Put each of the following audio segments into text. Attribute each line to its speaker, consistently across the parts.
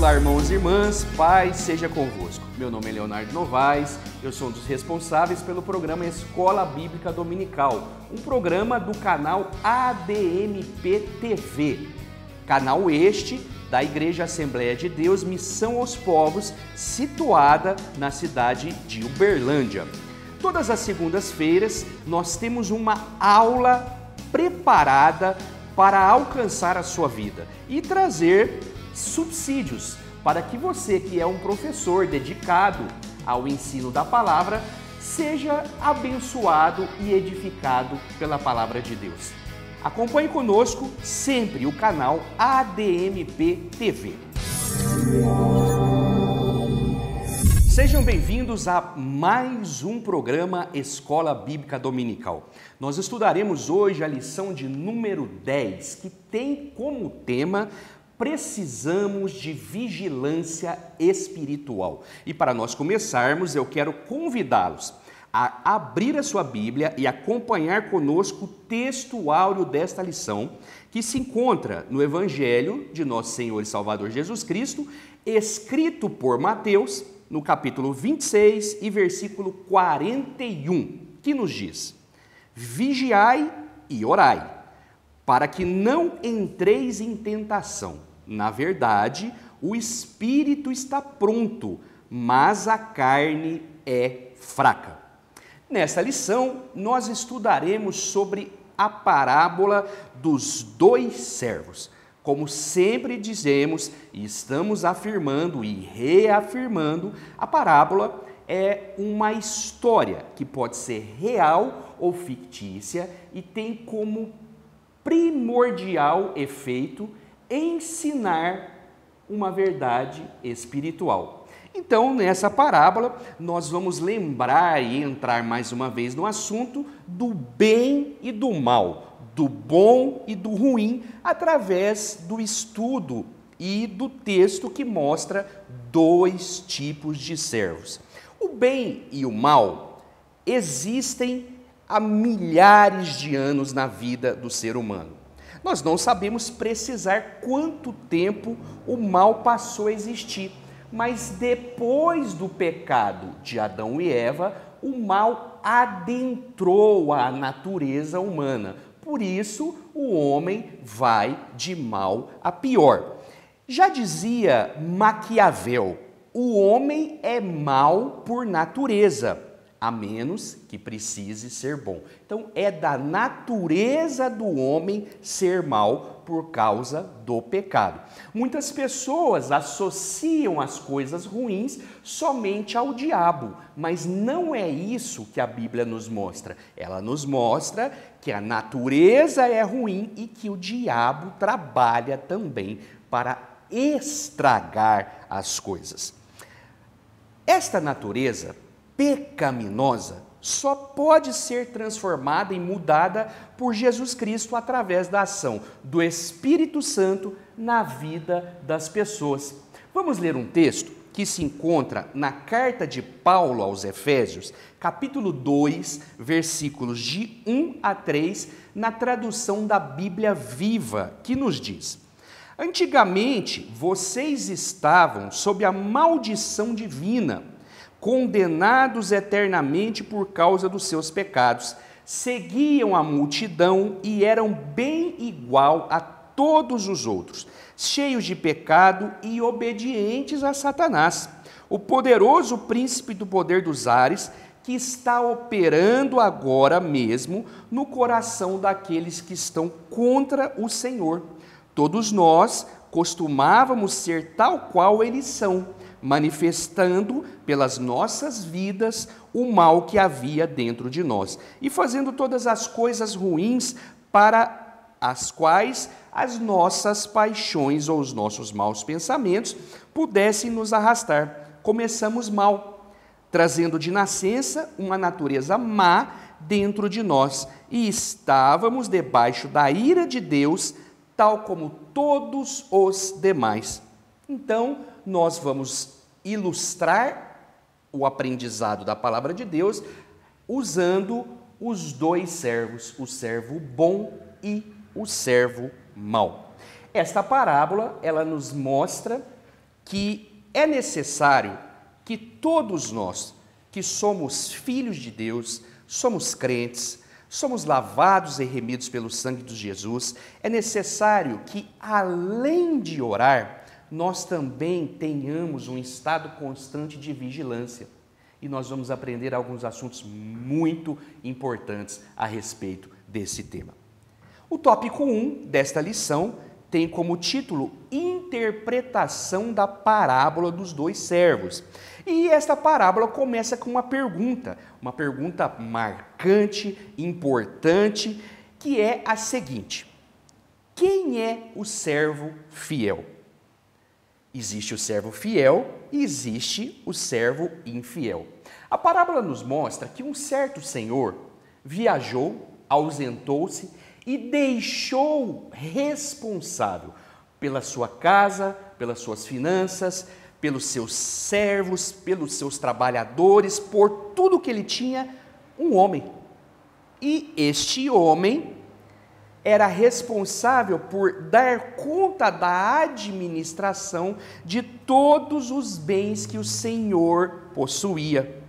Speaker 1: Olá, irmãos e irmãs, paz seja convosco. Meu nome é Leonardo Novaes, eu sou um dos responsáveis pelo programa Escola Bíblica Dominical, um programa do canal ADMP TV, canal este da Igreja Assembleia de Deus Missão aos Povos, situada na cidade de Uberlândia. Todas as segundas-feiras nós temos uma aula preparada para alcançar a sua vida e trazer subsídios para que você, que é um professor dedicado ao ensino da palavra, seja abençoado e edificado pela palavra de Deus. Acompanhe conosco sempre o canal ADMP TV. Sejam bem-vindos a mais um programa Escola Bíblica Dominical. Nós estudaremos hoje a lição de número 10, que tem como tema Precisamos de vigilância espiritual. E para nós começarmos, eu quero convidá-los a abrir a sua Bíblia e acompanhar conosco o texto áureo desta lição, que se encontra no Evangelho de Nosso Senhor e Salvador Jesus Cristo, escrito por Mateus, no capítulo 26 e versículo 41, que nos diz: Vigiai e orai, para que não entreis em tentação. Na verdade, o espírito está pronto, mas a carne é fraca. Nesta lição, nós estudaremos sobre a parábola dos dois servos. Como sempre dizemos e estamos afirmando e reafirmando, a parábola é uma história que pode ser real ou fictícia e tem como primordial efeito ensinar uma verdade espiritual. Então, nessa parábola, nós vamos lembrar e entrar mais uma vez no assunto do bem e do mal, do bom e do ruim, através do estudo e do texto que mostra dois tipos de servos. O bem e o mal existem há milhares de anos na vida do ser humano. Nós não sabemos precisar quanto tempo o mal passou a existir, mas depois do pecado de Adão e Eva, o mal adentrou a natureza humana. Por isso, o homem vai de mal a pior. Já dizia Maquiavel, o homem é mau por natureza, a menos que precise ser bom. Então, é da natureza do homem ser mau por causa do pecado. Muitas pessoas associam as coisas ruins somente ao diabo, mas não é isso que a Bíblia nos mostra. Ela nos mostra que a natureza é ruim e que o diabo trabalha também para estragar as coisas. Esta natureza pecaminosa só pode ser transformada e mudada por Jesus Cristo através da ação do Espírito Santo na vida das pessoas. Vamos ler um texto que se encontra na carta de Paulo aos Efésios, capítulo 2, versículos de 1 a 3, na tradução da Bíblia Viva, que nos diz: Antigamente, vocês estavam sob a maldição divina, condenados eternamente por causa dos seus pecados, seguiam a multidão e eram bem igual a todos os outros, cheios de pecado e obedientes a Satanás, o poderoso príncipe do poder dos ares, que está operando agora mesmo no coração daqueles que estão contra o Senhor. Todos nós costumávamos ser tal qual eles são, manifestando pelas nossas vidas o mal que havia dentro de nós e fazendo todas as coisas ruins para as quais as nossas paixões ou os nossos maus pensamentos pudessem nos arrastar. Começamos mal, trazendo de nascença uma natureza má dentro de nós e estávamos debaixo da ira de Deus, tal como todos os demais. Então, nós vamos ilustrar o aprendizado da palavra de Deus usando os dois servos, o servo bom e o servo mau. Esta parábola, ela nos mostra que é necessário que todos nós, que somos filhos de Deus, somos crentes, somos lavados e remidos pelo sangue de Jesus, é necessário que, além de orar, nós também tenhamos um estado constante de vigilância. E nós vamos aprender alguns assuntos muito importantes a respeito desse tema. O tópico 1 desta lição tem como título Interpretação da parábola dos dois servos. E esta parábola começa com uma pergunta marcante, importante, que é a seguinte: quem é o servo fiel? Existe o servo fiel e existe o servo infiel. A parábola nos mostra que um certo senhor viajou, ausentou-se e deixou responsável pela sua casa, pelas suas finanças, pelos seus servos, pelos seus trabalhadores, por tudo que ele tinha, um homem. E este homem era responsável por dar conta da administração de todos os bens que o Senhor possuía.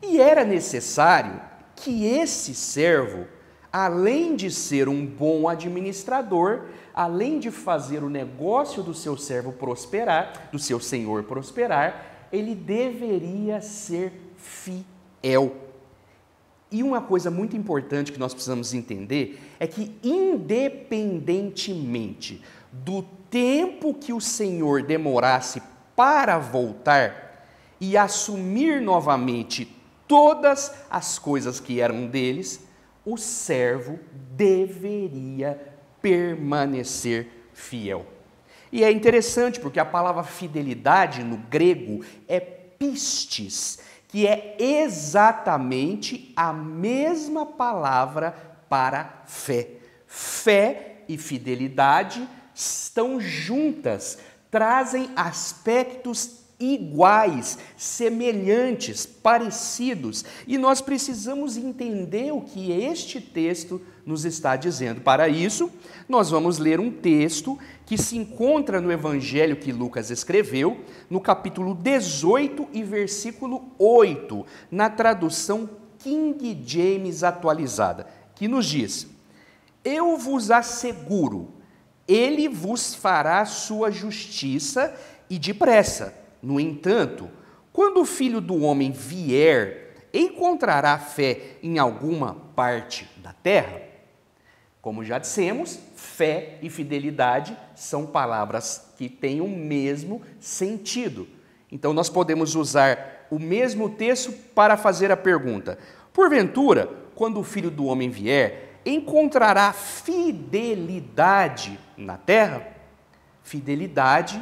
Speaker 1: E era necessário que esse servo, além de ser um bom administrador, além de fazer o negócio do seu servo prosperar, do seu senhor prosperar, ele deveria ser fiel. E uma coisa muito importante que nós precisamos entender é que, independentemente do tempo que o Senhor demorasse para voltar e assumir novamente todas as coisas que eram deles, o servo deveria permanecer fiel. E é interessante porque a palavra fidelidade no grego é pistis, que é exatamente a mesma palavra para fé. Fé e fidelidade estão juntas, trazem aspectos iguais, semelhantes, parecidos, e nós precisamos entender o que este texto nos está dizendo. Para isso, nós vamos ler um texto que se encontra no Evangelho que Lucas escreveu, no capítulo 18 e versículo 8, na tradução King James atualizada, que nos diz: eu vos asseguro, ele vos fará sua justiça e depressa. No entanto, quando o Filho do Homem vier, encontrará fé em alguma parte da terra? Como já dissemos, fé e fidelidade são palavras que têm o mesmo sentido. Então, nós podemos usar o mesmo texto para fazer a pergunta: porventura, quando o Filho do Homem vier, encontrará fidelidade na terra? Fidelidade,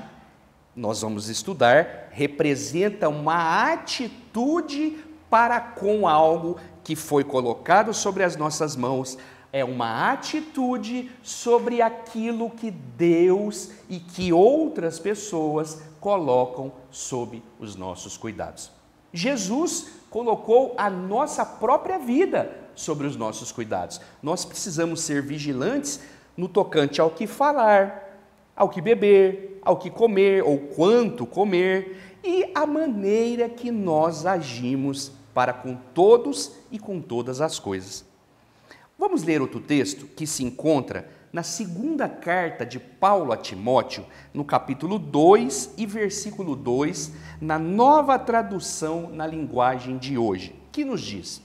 Speaker 1: nós vamos estudar, representa uma atitude para com algo que foi colocado sobre as nossas mãos. É uma atitude sobre aquilo que Deus e que outras pessoas colocam sob os nossos cuidados. Jesus colocou a nossa própria vida sobre os nossos cuidados. Nós precisamos ser vigilantes no tocante ao que falar, ao que beber, ao que comer ou quanto comer e a maneira que nós agimos para com todos e com todas as coisas. Vamos ler outro texto que se encontra na segunda carta de Paulo a Timóteo, no capítulo 2 e versículo 2, na nova tradução na linguagem de hoje, que nos diz: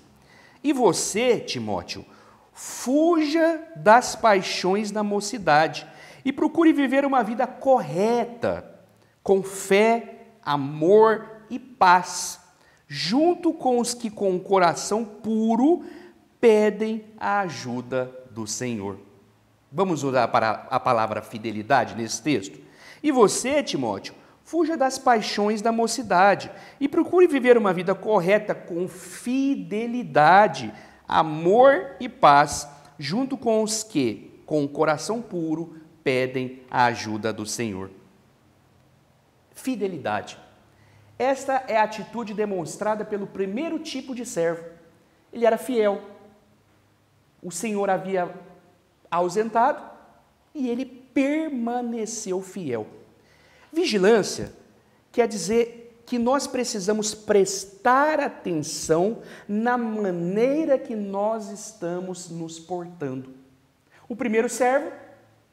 Speaker 1: e você, Timóteo, fuja das paixões da mocidade e procure viver uma vida correta, com fé, amor e paz, junto com os que com o coração puro pedem a ajuda do Senhor. Vamos usar a palavra fidelidade nesse texto? E você, Timóteo, fuja das paixões da mocidade e procure viver uma vida correta com fidelidade, amor e paz, junto com os que, com o coração puro, pedem a ajuda do Senhor. Fidelidade. Esta é a atitude demonstrada pelo primeiro tipo de servo. Ele era fiel. O Senhor havia ausentado e ele permaneceu fiel. Vigilância quer dizer que nós precisamos prestar atenção na maneira que nós estamos nos portando. O primeiro servo,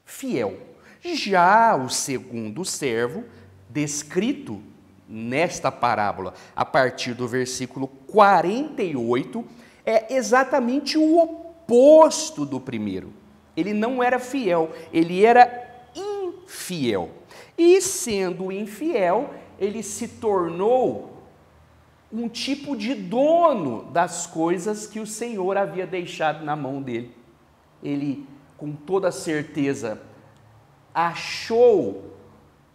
Speaker 1: fiel. Já o segundo servo, descrito nesta parábola, a partir do versículo 48, é exatamente o oposto do primeiro. Ele não era fiel, ele era infiel. E sendo infiel, ele se tornou um tipo de dono das coisas que o Senhor havia deixado na mão dele. Ele, com toda certeza, achou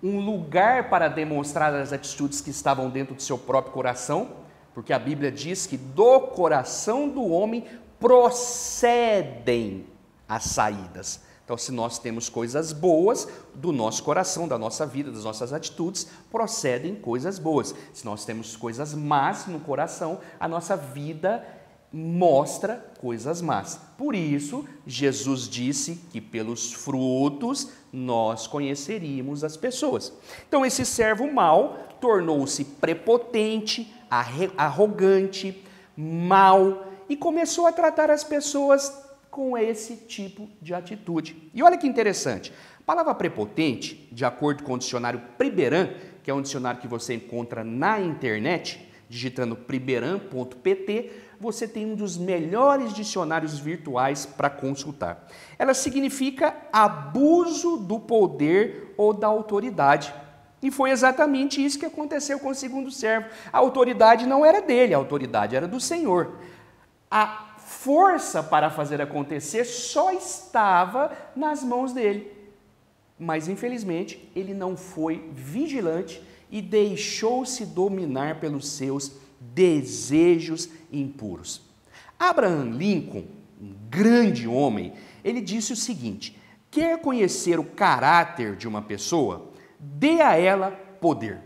Speaker 1: um lugar para demonstrar as atitudes que estavam dentro do seu próprio coração, porque a Bíblia diz que do coração do homem procedem as saídas. Então, se nós temos coisas boas, do nosso coração, da nossa vida, das nossas atitudes, procedem coisas boas. Se nós temos coisas más no coração, a nossa vida mostra coisas más. Por isso, Jesus disse que pelos frutos nós conheceríamos as pessoas. Então, esse servo mau tornou-se prepotente, arrogante, mau e começou a tratar as pessoas com esse tipo de atitude. E olha que interessante, a palavra prepotente, de acordo com o dicionário Priberan, que é um dicionário que você encontra na internet, digitando priberan.pt, você tem um dos melhores dicionários virtuais para consultar. Ela significa abuso do poder ou da autoridade. E foi exatamente isso que aconteceu com o segundo servo. A autoridade não era dele, a autoridade era do Senhor. A força para fazer acontecer só estava nas mãos dele. Mas, infelizmente, ele não foi vigilante e deixou-se dominar pelos seus desejos impuros. Abraham Lincoln, um grande homem, ele disse o seguinte: quer conhecer o caráter de uma pessoa? Dê a ela poder.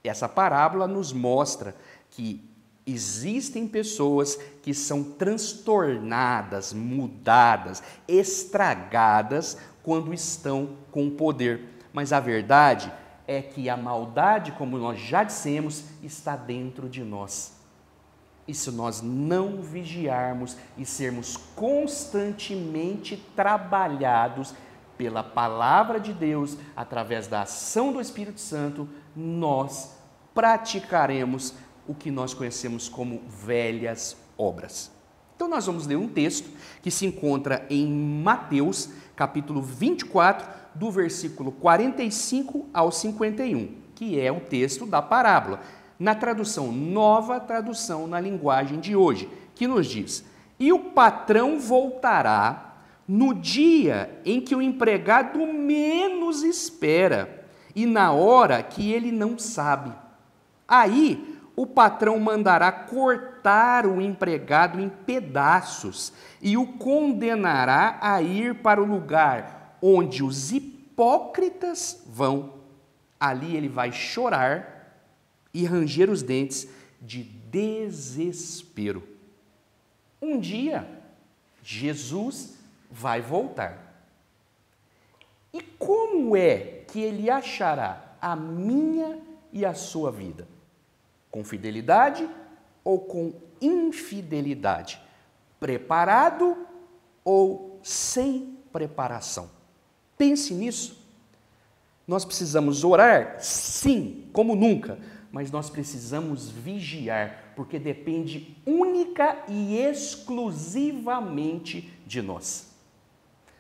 Speaker 1: Essa parábola nos mostra que existem pessoas que são transtornadas, mudadas, estragadas quando estão com poder. Mas a verdade é que a maldade, como nós já dissemos, está dentro de nós. E se nós não vigiarmos e sermos constantemente trabalhados pela palavra de Deus, através da ação do Espírito Santo, nós praticaremos o que nós conhecemos como velhas obras. Então nós vamos ler um texto que se encontra em Mateus, capítulo 24, do versículo 45 ao 51, que é o texto da parábola, na tradução, nova tradução na linguagem de hoje, que nos diz: e o patrão voltará no dia em que o empregado menos espera e na hora que ele não sabe. Aí o patrão mandará cortar o empregado em pedaços e o condenará a ir para o lugar onde os hipócritas vão. Ali ele vai chorar e ranger os dentes de desespero. Um dia, Jesus vai voltar. E como é que ele achará a minha e a sua vida? Com fidelidade ou com infidelidade? Preparado ou sem preparação? Pense nisso. Nós precisamos orar? Sim, como nunca. Mas nós precisamos vigiar, porque depende única e exclusivamente de nós.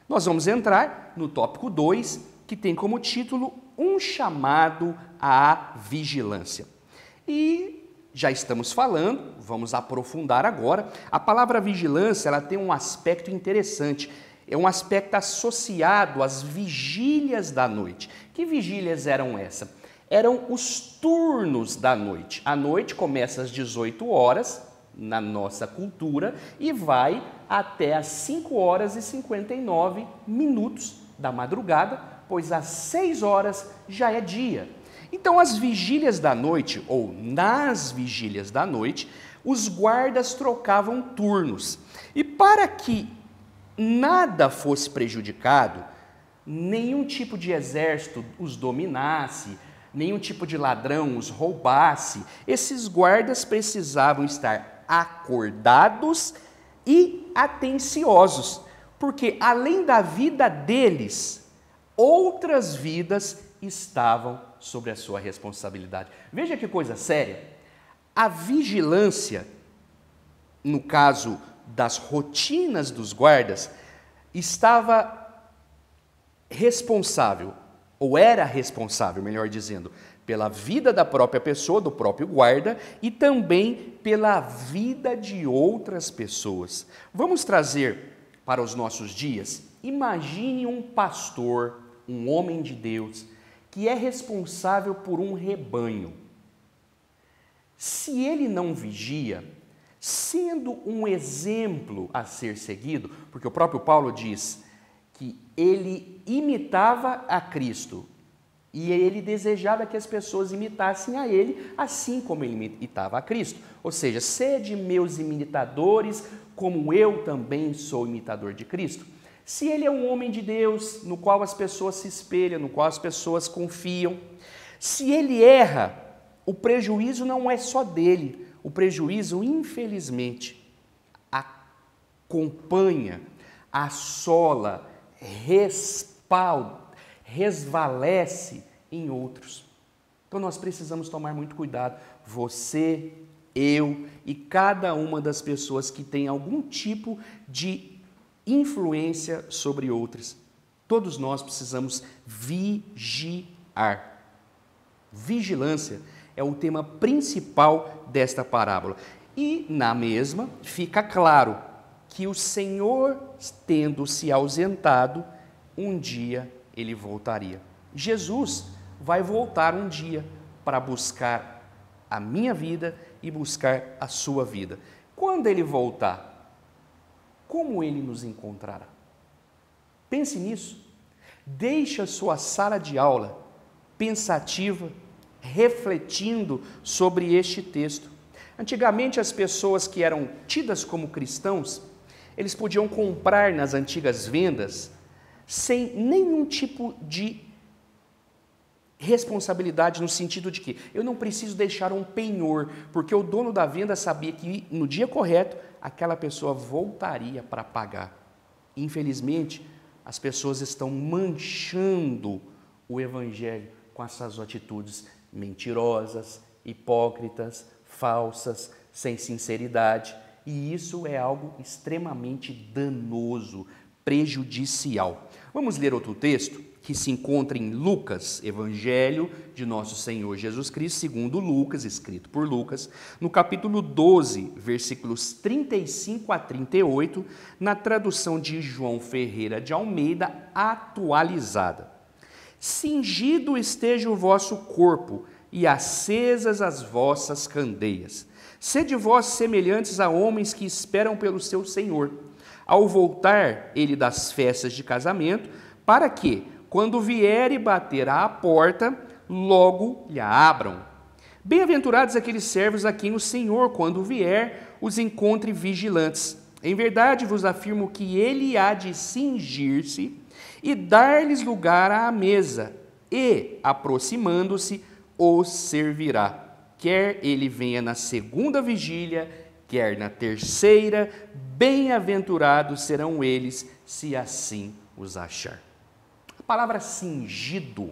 Speaker 1: Nós vamos entrar no tópico 2, que tem como título um chamado à vigilância. E já estamos falando, vamos aprofundar agora. A palavra vigilância, ela tem um aspecto interessante. É um aspecto associado às vigílias da noite. Que vigílias eram essas? Eram os turnos da noite. A noite começa às 18 horas, na nossa cultura, e vai até às 5 horas e 59 minutos da madrugada, pois às 6 horas já é dia. Então, as vigílias da noite, ou nas vigílias da noite, os guardas trocavam turnos. E para que nada fosse prejudicado, nenhum tipo de exército os dominasse, nenhum tipo de ladrão os roubasse, esses guardas precisavam estar acordados e atenciosos, porque além da vida deles, outras vidas estavam sobre a sua responsabilidade. Veja que coisa séria. A vigilância, no caso das rotinas dos guardas, estava responsável, ou era responsável, melhor dizendo, pela vida da própria pessoa, do próprio guarda, e também pela vida de outras pessoas. Vamos trazer para os nossos dias, imagine um pastor, um homem de Deus, que é responsável por um rebanho. Se ele não vigia, sendo um exemplo a ser seguido, porque o próprio Paulo diz que ele imitava a Cristo e ele desejava que as pessoas imitassem a ele, assim como ele imitava a Cristo. Ou seja, sede meus imitadores, como eu também sou imitador de Cristo. Se ele é um homem de Deus, no qual as pessoas se espelham, no qual as pessoas confiam, se ele erra, o prejuízo não é só dele, o prejuízo, infelizmente, acompanha, assola, resvalece em outros. Então nós precisamos tomar muito cuidado, você, eu e cada uma das pessoas que tem algum tipo de influência sobre outras. Todos nós precisamos vigiar. Vigilância é o tema principal desta parábola. E na mesma fica claro que o Senhor, tendo se ausentado, um dia ele voltaria. Jesus vai voltar um dia para buscar a minha vida e buscar a sua vida. Quando ele voltar, como ele nos encontrará? Pense nisso. Deixe a sua sala de aula pensativa, refletindo sobre este texto. Antigamente, as pessoas que eram tidas como cristãos, eles podiam comprar nas antigas vendas sem nenhum tipo de responsabilidade, no sentido de que eu não preciso deixar um penhor, porque o dono da venda sabia que no dia correto aquela pessoa voltaria para pagar. Infelizmente, as pessoas estão manchando o evangelho com essas atitudes mentirosas, hipócritas, falsas, sem sinceridade, e isso é algo extremamente danoso, prejudicial. Vamos ler outro texto que se encontra em Lucas, Evangelho de Nosso Senhor Jesus Cristo, segundo Lucas, escrito por Lucas, no capítulo 12, versículos 35 a 38, na tradução de João Ferreira de Almeida, atualizada. Cingido esteja o vosso corpo e acesas as vossas candeias. Sede vós semelhantes a homens que esperam pelo seu Senhor, ao voltar ele das festas de casamento, para que, quando vier e bater à porta, logo lhe abram. Bem-aventurados aqueles servos a quem o Senhor, quando vier, os encontre vigilantes. Em verdade vos afirmo que ele há de cingir-se e dar-lhes lugar à mesa, e, aproximando-se, os servirá. Quer ele venha na segunda vigília, quer na terceira, bem-aventurados serão eles, se assim os achar. A palavra cingido,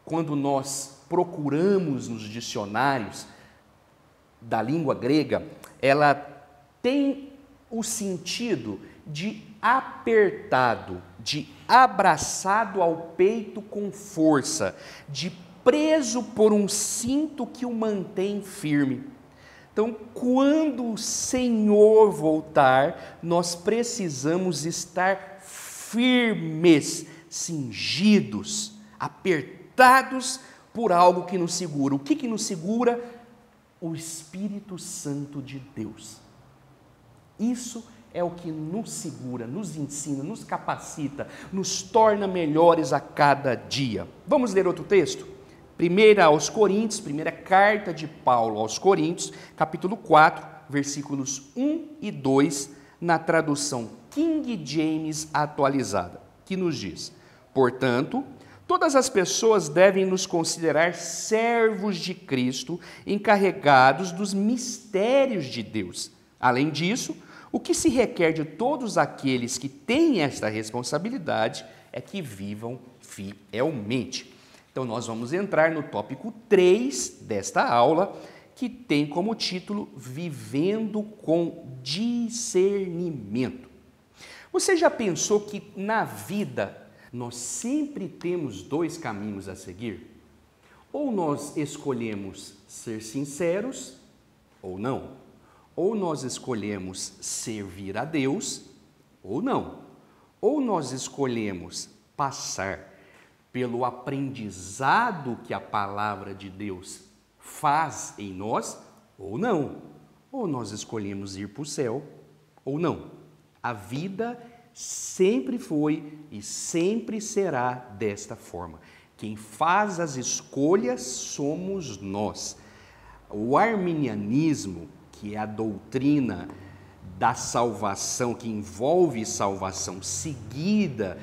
Speaker 1: quando nós procuramos nos dicionários da língua grega, ela tem o sentido de apertado, de abraçado ao peito com força, de preso por um cinto que o mantém firme. Então, quando o Senhor voltar, nós precisamos estar firmes, cingidos, apertados por algo que nos segura. O que nos segura? O Espírito Santo de Deus. Isso é o que nos segura, nos ensina, nos capacita, nos torna melhores a cada dia. Vamos ler outro texto? Primeira carta de Paulo aos Coríntios, capítulo 4, versículos 1 e 2, na tradução King James atualizada, que nos diz: portanto, Todas as pessoas devem nos considerar servos de Cristo, encarregados dos mistérios de Deus. Além disso, o que se requer de todos aqueles que têm esta responsabilidade é que vivam fielmente. Então, nós vamos entrar no tópico 3 desta aula, que tem como título Vivendo com Discernimento. Você já pensou que na vida nós sempre temos dois caminhos a seguir? Ou nós escolhemos ser sinceros, ou não. Ou nós escolhemos servir a Deus, ou não. Ou nós escolhemos passar pelo aprendizado que a palavra de Deus faz em nós, ou não. Ou nós escolhemos ir para o céu, ou não. A vida sempre foi e sempre será desta forma. Quem faz as escolhas somos nós. O arminianismo, que é a doutrina da salvação, que envolve salvação, seguida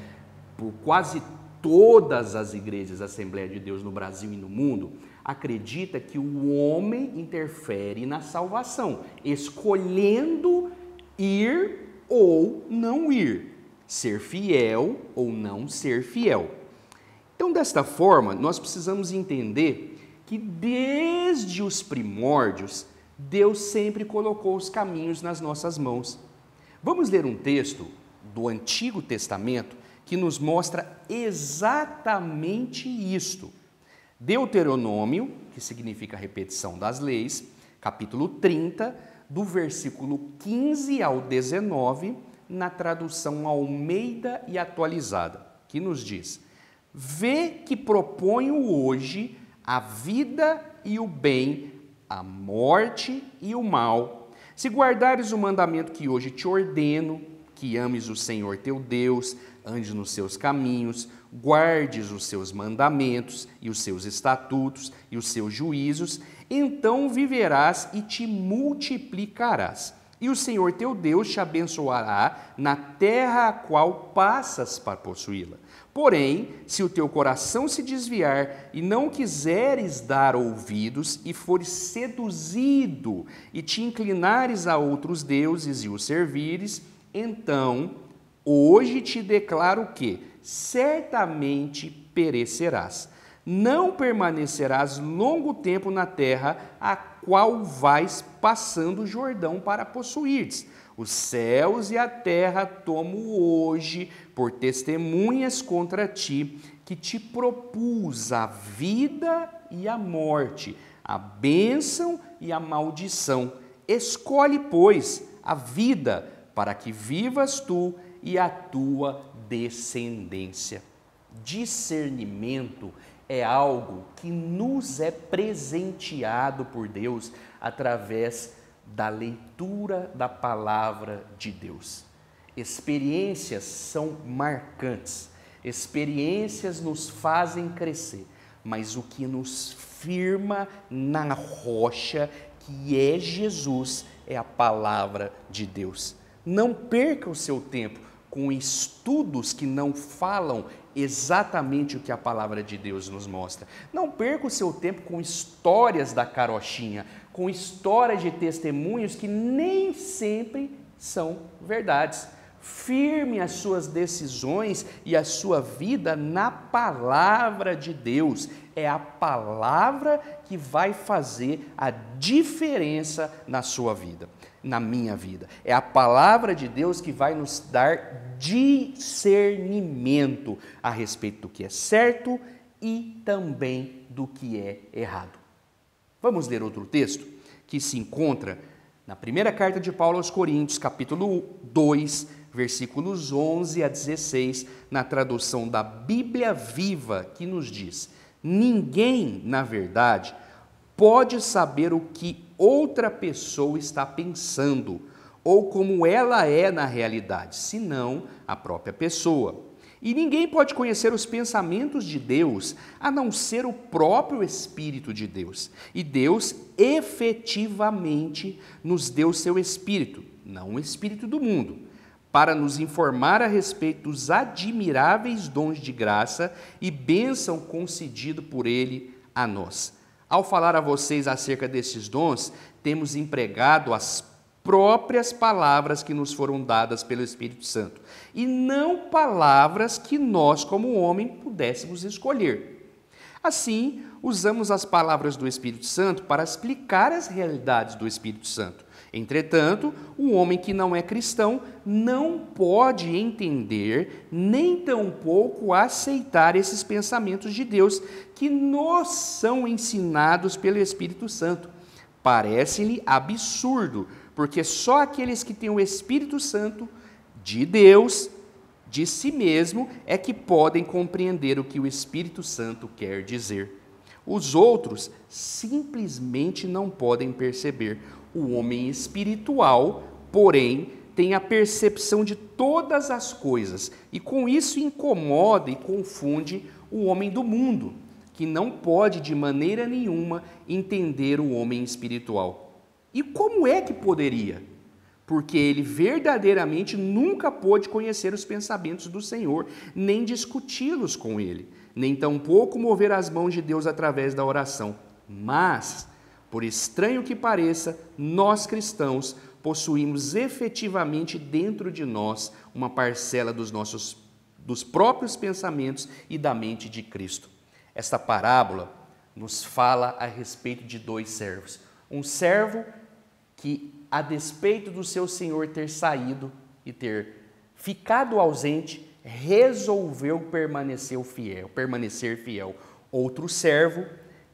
Speaker 1: por quase todas as igrejas da Assembleia de Deus no Brasil e no mundo, acredita que o homem interfere na salvação, escolhendo ir ou não ir, ser fiel ou não ser fiel. Então, desta forma, nós precisamos entender que desde os primórdios, Deus sempre colocou os caminhos nas nossas mãos. Vamos ler um texto do Antigo Testamento que nos mostra exatamente isto. Deuteronômio, que significa repetição das leis, capítulo 30, do versículo 15 ao 19, na tradução Almeida e Atualizada, que nos diz: Vê que proponho hoje a vida e o bem, a morte e o mal. Se guardares o mandamento que hoje te ordeno, que ames o Senhor teu Deus, andes nos seus caminhos, guardes os seus mandamentos e os seus estatutos e os seus juízos, então viverás e te multiplicarás. E o Senhor teu Deus te abençoará na terra a qual passas para possuí-la. Porém, se o teu coração se desviar e não quiseres dar ouvidos e fores seduzido e te inclinares a outros deuses e os servires, então hoje te declaro que certamente perecerás. Não permanecerás longo tempo na terra a qual vais passando o Jordão para possuires. Os céus e a terra tomo hoje por testemunhas contra ti, que te propus a vida e a morte, a bênção e a maldição. Escolhe, pois, a vida, para que vivas tu e a tua descendência. Discernimento é algo que nos é presenteado por Deus através da leitura da palavra de Deus. Experiências são marcantes, experiências nos fazem crescer, mas o que nos firma na rocha, que é Jesus, é a palavra de Deus. Não perca o seu tempo com estudos que não falam exatamente o que a palavra de Deus nos mostra. Não perca o seu tempo com histórias da carochinha, com histórias de testemunhos que nem sempre são verdades. Firme as suas decisões e a sua vida na palavra de Deus. É a palavra que vai fazer a diferença na sua vida, na minha vida. É a palavra de Deus que vai nos dar discernimento a respeito do que é certo e também do que é errado. Vamos ler outro texto que se encontra na primeira carta de Paulo aos Coríntios, capítulo 2, versículos 11 a 16, na tradução da Bíblia Viva, que nos diz: ninguém, na verdade, pode saber o que outra pessoa está pensando ou como ela é na realidade, senão a própria pessoa. E ninguém pode conhecer os pensamentos de Deus, a não ser o próprio Espírito de Deus. E Deus efetivamente nos deu seu Espírito, não o Espírito do mundo, para nos informar a respeito dos admiráveis dons de graça e bênção concedido por Ele a nós. Ao falar a vocês acerca desses dons, temos empregado as próprias palavras que nos foram dadas pelo Espírito Santo, e não palavras que nós, como homem, pudéssemos escolher. Assim, usamos as palavras do Espírito Santo para explicar as realidades do Espírito Santo. Entretanto, o homem que não é cristão não pode entender, nem tampouco aceitar esses pensamentos de Deus que nos são ensinados pelo Espírito Santo. Parece-lhe absurdo, porque só aqueles que têm o Espírito Santo de Deus, de si mesmo, é que podem compreender o que o Espírito Santo quer dizer. Os outros simplesmente não podem perceber. O homem espiritual, porém, tem a percepção de todas as coisas e com isso incomoda e confunde o homem do mundo, que não pode de maneira nenhuma entender o homem espiritual. E como é que poderia? Porque ele verdadeiramente nunca pôde conhecer os pensamentos do Senhor, nem discuti-los com ele, nem tampouco mover as mãos de Deus através da oração. Mas, por estranho que pareça, nós cristãos possuímos efetivamente dentro de nós uma parcela dos próprios pensamentos e da mente de Cristo. Esta parábola nos fala a respeito de dois servos. Um servo que, a despeito do seu senhor ter saído e ter ficado ausente, resolveu permanecer fiel. Outro servo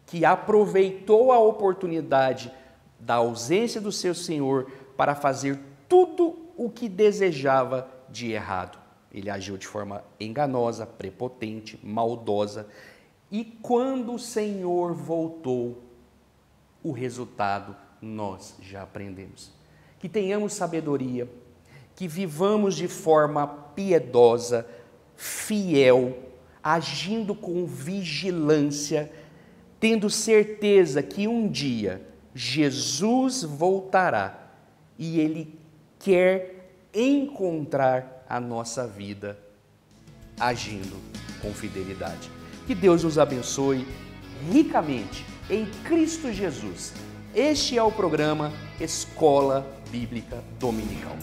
Speaker 1: que aproveitou a oportunidade da ausência do seu senhor para fazer tudo o que desejava de errado. Ele agiu de forma enganosa, prepotente, maldosa. E quando o Senhor voltou, o resultado nós já aprendemos. Que tenhamos sabedoria, que vivamos de forma piedosa, fiel, agindo com vigilância, tendo certeza que um dia Jesus voltará e Ele quer encontrar a nossa vida agindo com fidelidade. Que Deus nos abençoe ricamente em Cristo Jesus. Este é o programa Escola Bíblica Dominical.